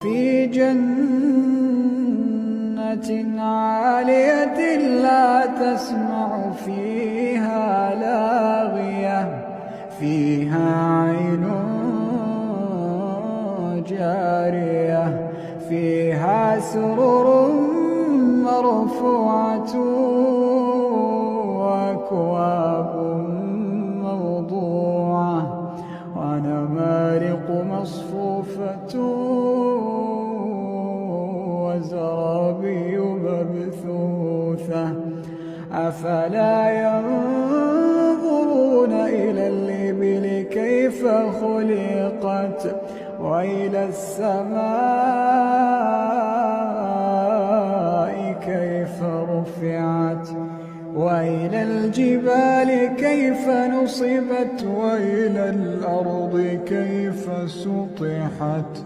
في جنة عالية لا تسمع فيها لاغية فيها عين جارية فيها سرر مرفوعة وأكواب موضوعة ونمارق مصفوفة وزرابي مبثوثة أفلا ينظرون إلى الإبل كيف خلقت وإلى السماء كيف رفعت وإلى الجبال كيف نصبت وإلى الأرض كيف سطحت